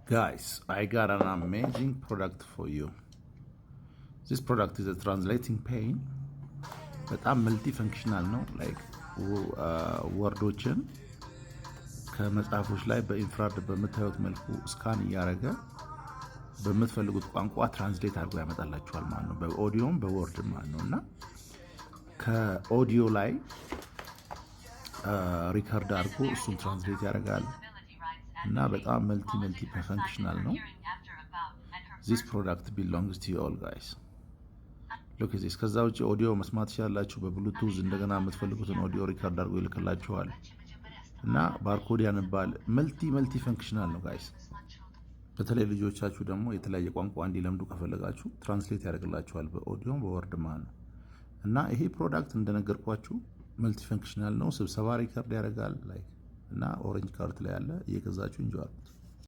Guys, I got an amazing product for you. This product is a translating pane. በጣም መልቲ ፈንክሽናል ነው። ላይክ ወርዶችን ከመጽሐፎች ላይ በኢንፍራሬድ በምታዩት መልኩ ስካን እያደረገ በምትፈልጉት ቋንቋ ትራንስሌት አድርጎ ያመጣላችኋል ማለት ነው። በኦዲዮም በወርድም ማለት ነው። እና ከኦዲዮ ላይ ሪከርድ አድርጎ እሱን ትራንስሌት ያደርጋል እና በጣም መልቲ ፈንክሽናል ነው። This product belongs to you all guys. ሎክ ዚስ። ከዛ ውጭ ኦዲዮ መስማት ትችላላችሁ በብሉቱዝ። እንደገና የምትፈልጉትን ኦዲዮ ሪከርድ አድርጎ ይልክላችኋል እና ባርኮድ ያነባል። መልቲ ፈንክሽናል ነው ጋይስ። በተለይ ልጆቻችሁ ደግሞ የተለያየ ቋንቋ እንዲለምዱ ከፈለጋችሁ ትራንስሌት ያደርግላችኋል በኦዲዮም በወርድ ማለት ነው። እና ይሄ ፕሮዳክት እንደነገርኳችሁ መልቲ ፈንክሽናል ነው። ስብሰባ ሪከርድ ያደርጋል ላይክ እና ኦሬንጅ ካርት ላይ ያለ እየገዛችሁ እንጂ